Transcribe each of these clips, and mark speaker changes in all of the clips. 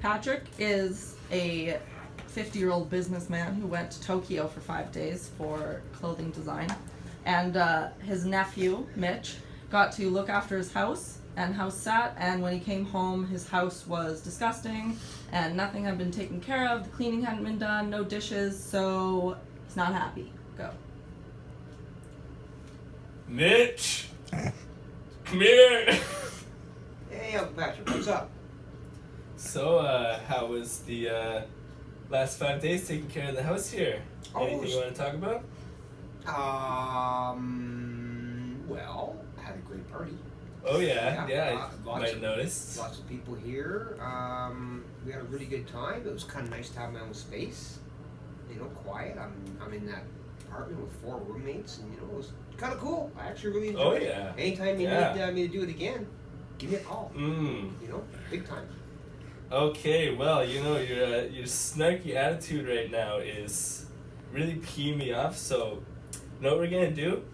Speaker 1: Patrick is a 50-year-old businessman who went to Tokyo for 5 days for clothing design. And his nephew, Mitch, got to look after his house and house sat, and when he came home, his house was disgusting and nothing had been taken care of, the cleaning hadn't been done, no dishes, so he's not happy. Go.
Speaker 2: Mitch! Come here!
Speaker 3: Hey, Uncle Patrick, what's up?
Speaker 2: So, how was the last 5 days taking care of the house here? Anything you want to talk about?
Speaker 3: Well, I had a great party.
Speaker 2: Oh yeah, I might have
Speaker 3: of,
Speaker 2: noticed.
Speaker 3: Lots of people here. We had a really good time. It was kind of nice to have my own space. Quiet. I'm in that apartment with 4 roommates, and it was kind of cool. I actually really enjoyed it.
Speaker 2: Yeah.
Speaker 3: Anytime you need me to do it again, give me a call. Big time.
Speaker 2: Okay, well, your snarky attitude right now is really peeing me off, so you know what we're gonna do?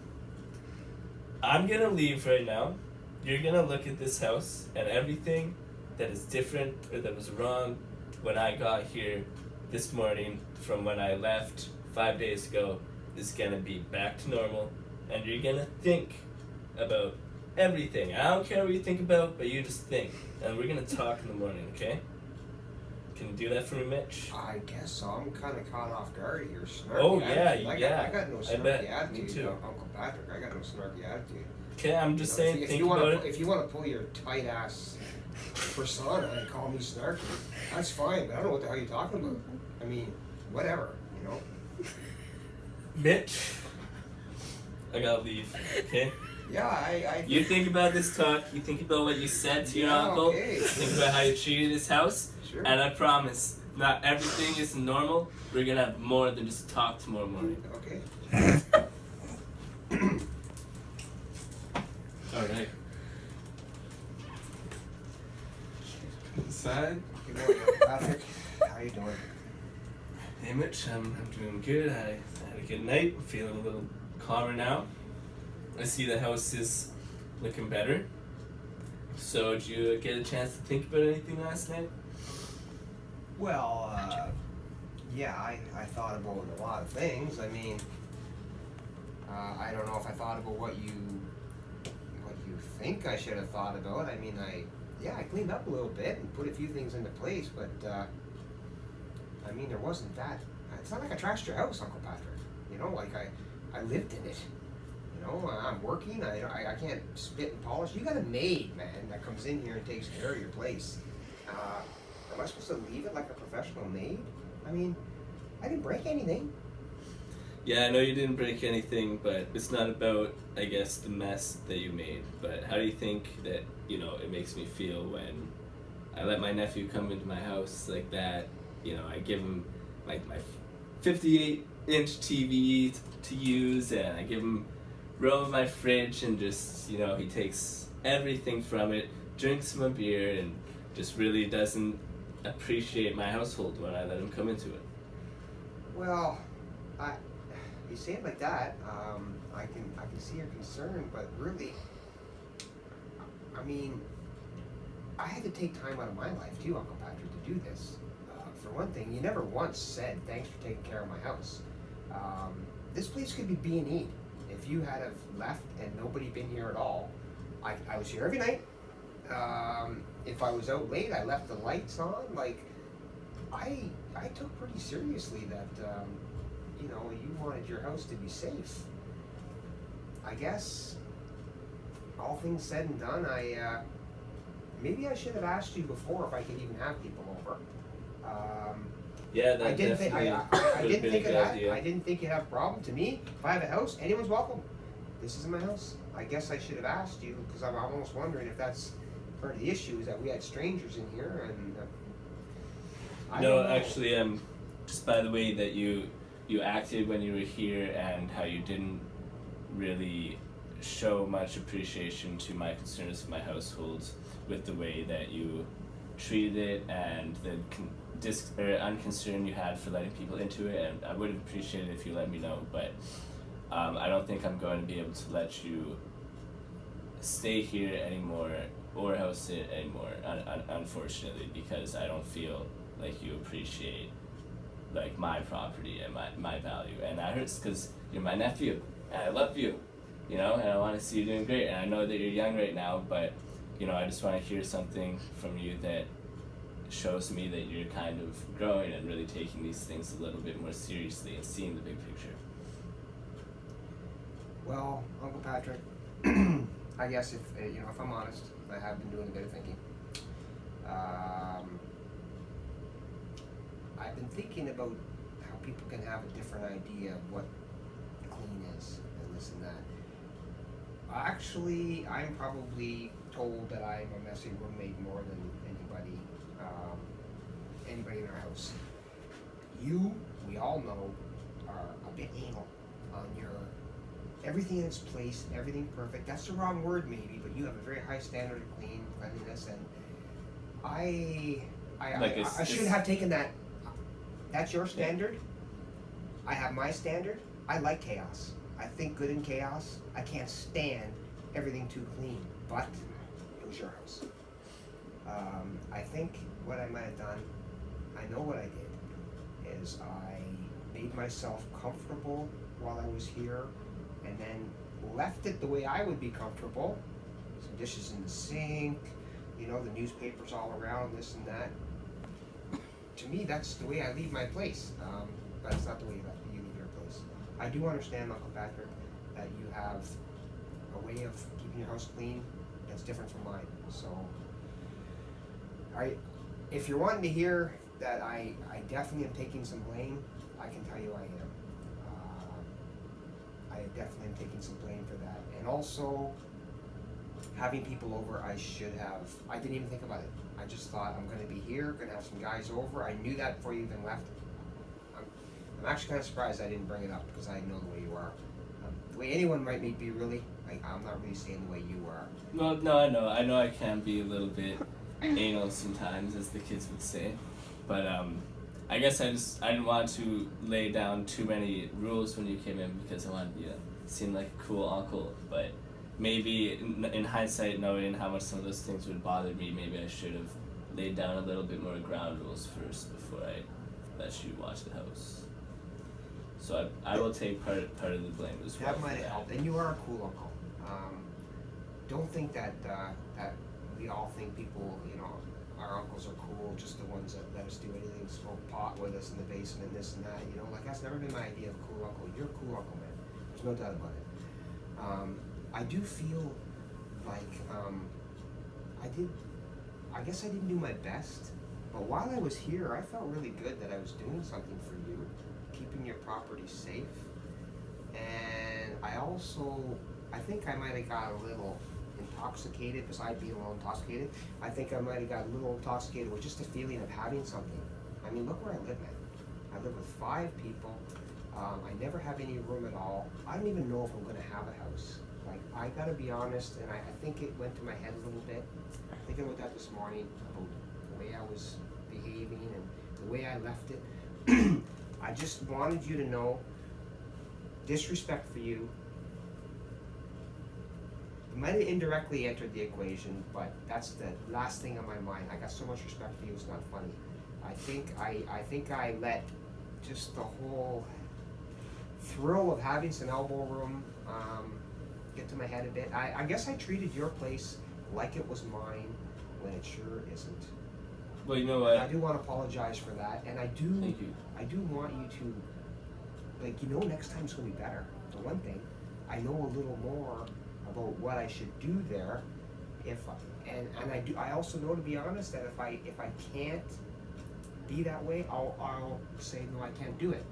Speaker 2: I'm gonna leave right now. You're gonna look at this house and everything that is different or that was wrong when I got here this morning from when I left 5 days ago is gonna be back to normal, and you're gonna think about everything. I don't care what you think about, but you just think. And we're gonna talk in the morning, okay? Can you do that for me, Mitch?
Speaker 3: I guess so. I'm kind of caught off guard here. Snarky
Speaker 2: Oh,
Speaker 3: attitude.
Speaker 2: yeah,
Speaker 3: I got no
Speaker 2: I bet.
Speaker 3: snarky attitude,
Speaker 2: Me too.
Speaker 3: Uncle Patrick. I got no snarky attitude.
Speaker 2: Okay, I'm just saying, think about it.
Speaker 3: If you want to pull your tight ass persona and call me snarky, that's fine. But I don't know what the hell you're talking about. I mean, whatever.
Speaker 2: Mitch, I gotta leave, okay?
Speaker 3: Yeah, I.
Speaker 2: You think about this talk, you think about what you said to your uncle,
Speaker 3: okay.
Speaker 2: you think about how you treated his house,
Speaker 3: Sure.
Speaker 2: and I promise, not everything is normal. We're gonna have more than just talk tomorrow morning.
Speaker 3: Okay.
Speaker 2: Alright. Inside.
Speaker 3: Good morning, Uncle Patrick. How you doing?
Speaker 2: Hey Mitch, I'm doing good. I had a good night. I'm feeling a little calmer now. I see the house is looking better. So did you get a chance to think about anything last night?
Speaker 3: Well, yeah, I thought about a lot of things. I mean, I don't know if I thought about what you think I should have thought about. I mean, I cleaned up a little bit and put a few things into place, but I mean, there wasn't that. It's not like I trashed your house, Uncle Patrick. Like I lived in it. I'm working. I can't spit and polish. You got a maid, man, that comes in here and takes care of your place. Am I supposed to leave it like a professional maid? I mean, I didn't break anything.
Speaker 2: Yeah, I know you didn't break anything, but it's not about, I guess, the mess that you made. But how do you think that, it makes me feel when I let my nephew come into my house like that? I give him like my 58-inch TV to use, and I give him room of my fridge, and just, he takes everything from it, drinks my beer, and just really doesn't appreciate my household when I let him come into it.
Speaker 3: Well, you say it like that. I can see your concern, but really, I mean, I had to take time out of my life too, Uncle Patrick, to do this. For one thing, you never once said thanks for taking care of my house. This place could be B&E. If you had have left and nobody been here at all, I was here every night. If I was out late, I left the lights on. Like, I took pretty seriously that you wanted your house to be safe. I guess all things said and done, maybe I should have asked you before if I could even have people over.
Speaker 2: Yeah, that
Speaker 3: I didn't think of that.
Speaker 2: Idea.
Speaker 3: I didn't think you'd have a problem. To me, if I have a house, anyone's welcome. This isn't my house. I guess I should have asked you, because I'm almost wondering if that's part of the issue, is that we had strangers in here, and I don't know.
Speaker 2: Actually, just by the way that you acted when you were here and how you didn't really show much appreciation to my concerns of my household with the way that you treated it and the unconcern you had for letting people into it, and I would have appreciated if you let me know, but I don't think I'm going to be able to let you stay here anymore or host it anymore, unfortunately, because I don't feel like you appreciate like my property and my value, and that hurts because you're my nephew and I love you, and I want to see you doing great, and I know that you're young right now, but I just want to hear something from you that shows me that you're kind of growing and really taking these things a little bit more seriously and seeing the big picture.
Speaker 3: Well, Uncle Patrick, I guess if I'm honest, I have been doing a bit of thinking. I've been thinking about how people can have a different idea of what clean is and this and that. Actually, I'm probably told that I'm a messy roommate more than anybody in our house. We all know, are a bit anal on your everything in its place, everything perfect. That's the wrong word maybe, but you have a very high standard of cleanliness, and I shouldn't have taken that. That's your standard. I have my standard. I like chaos. I think good in chaos. I can't stand everything too clean, but it was your house. I think what I might have done, I know what I did, is I made myself comfortable while I was here, and then left it the way I would be comfortable. Some dishes in the sink, the newspapers all around, this and that. To me, that's the way I leave my place, but it's not the way you leave your place. I do understand, Uncle Patrick, that you have a way of keeping your house clean that's different from mine. So, if you're wanting to hear that I definitely am taking some blame, I can tell you I am. I definitely am taking some blame for that. And also, having people over, I didn't even think about it. I just thought, I'm going to be here, going to have some guys over. I knew that before you even left. I'm actually kind of surprised I didn't bring it up, because I know the way you are. The way anyone might be really, I'm not really saying the way you are.
Speaker 2: Well, no, I know I can be a little bit anal sometimes, as the kids would say, but I guess I didn't want to lay down too many rules when you came in, because I wanted you to seem like a cool uncle. But maybe in hindsight, knowing how much some of those things would bother me, maybe I should have laid down a little bit more ground rules first before I let you watch the house. So I will take part of the blame as well.
Speaker 3: That might have helped, and you are a cool uncle. Don't think that we all think people, our uncles are cool, just the ones that let us do anything, smoke pot with us in the basement, this and that. That's never been my idea of a cool uncle. You're a cool uncle, man. There's no doubt about it. I do feel like I guess I didn't do my best, but while I was here, I felt really good that I was doing something for you, keeping your property safe. And I think I might have got a little intoxicated, besides being a little intoxicated. I think I might have got a little intoxicated with just the feeling of having something. I mean, look where I live, man. I live with 5 people. I never have any room at all. I don't even know if I'm going to have a house. I gotta be honest, and I think it went to my head a little bit. Thinking about that this morning, about the way I was behaving and the way I left it. I just wanted you to know, disrespect for you. It might have indirectly entered the equation, but that's the last thing on my mind. I got so much respect for you, it's not funny. I think I let just the whole thrill of having some elbow room get to my head a bit. I guess I treated your place like it was mine when it sure isn't.
Speaker 2: Well, you know what?
Speaker 3: I do want to apologize for that, and I do.
Speaker 2: Thank you.
Speaker 3: I do want you to, next time it's gonna be better. For one thing, I know a little more about what I should do there. I also know, to be honest, that if I can't be that way, I'll say no, I can't do it.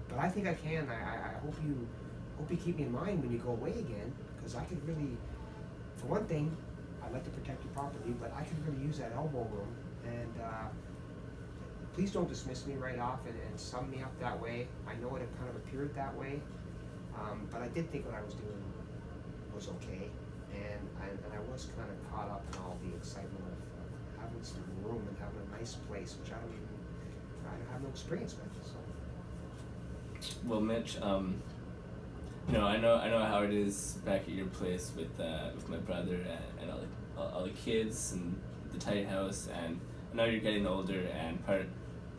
Speaker 3: But I think I can. I hope you keep me in mind when you go away again, because I could really, for one thing, I'd like to protect your property, but I could really use that elbow room. And please don't dismiss me right off and sum me up that way. I know it kind of appeared that way, but I did think what I was doing was okay, and I was kind of caught up in all the excitement of having some room and having a nice place, which I have no experience with. So.
Speaker 2: Well, Mitch, I know how it is back at your place with my brother and all the all the kids and the tight house, and I know you're getting older, and part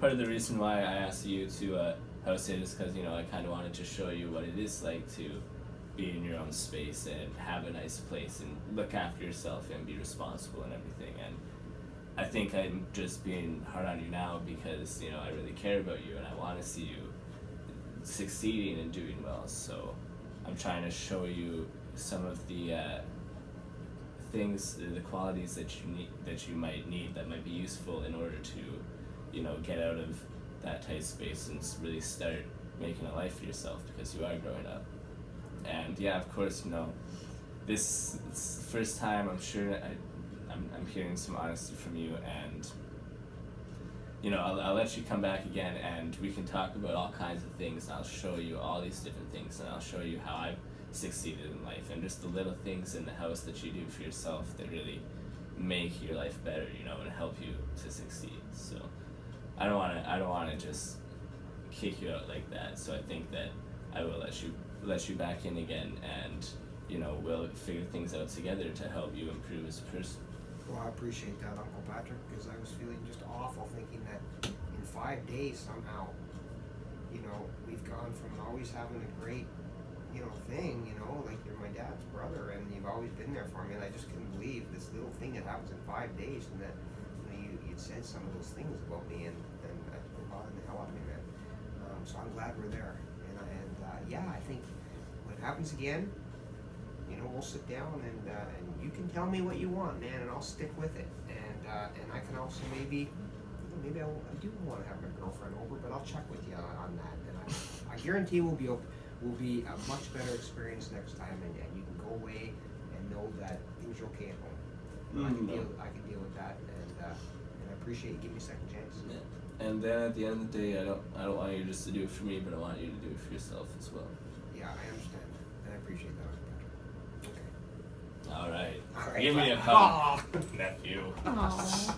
Speaker 2: of the reason why I asked you to house it is because, you know, I kind of wanted to show you what it is like to be in your own space and have a nice place and look after yourself and be responsible and everything. And I think I'm just being hard on you now because, you know, I really care about you and I want to see you succeeding and doing well. So I'm trying to show you some of the things, the qualities that you need, that you might need, that might be useful in order to, you know, get out of that tight space and really start making a life for yourself, because you are growing up. And yeah, of course, you know, this is the first time I'm sure I'm hearing some honesty from you, and you know, I'll let you come back again and we can talk about all kinds of things. I'll show you all these different things, and I'll show you how I've succeeded in life and just the little things in the house that you do for yourself that really make your life better, you know, and help you to succeed. So I don't want to just kick you out like that. So I think that I will let you back in again, and you know, we'll figure things out together to help you improve as a person.
Speaker 3: Well, I appreciate that, Uncle Patrick, because I was feeling just awful thinking that in 5 days somehow, you know, we've gone from always having a great, you know, thing, you know, like you're my dad's brother and you've always been there for me, and I just couldn't believe this little thing that happens in 5 days, and that, you know, you'd said some of those things about me, and that bothered the hell out of me, man. So I'm glad we're there, and yeah, I think when it happens again, you know, we'll sit down and you can tell me what you want, man, and I'll stick with it. And I can also maybe I do want to have my girlfriend over, but I'll check with you on that. And I guarantee will be a much better experience next time, and you can go away and know that things are okay at home. I can deal with that, and I appreciate you giving me a second chance.
Speaker 2: Yeah. And then at the end of the day, I don't want you just to do it for me, but I want you to do it for yourself as well.
Speaker 3: Yeah, I understand, and I appreciate that.
Speaker 2: All right.
Speaker 3: All right.
Speaker 2: Give me a hug, nephew.
Speaker 1: Aww.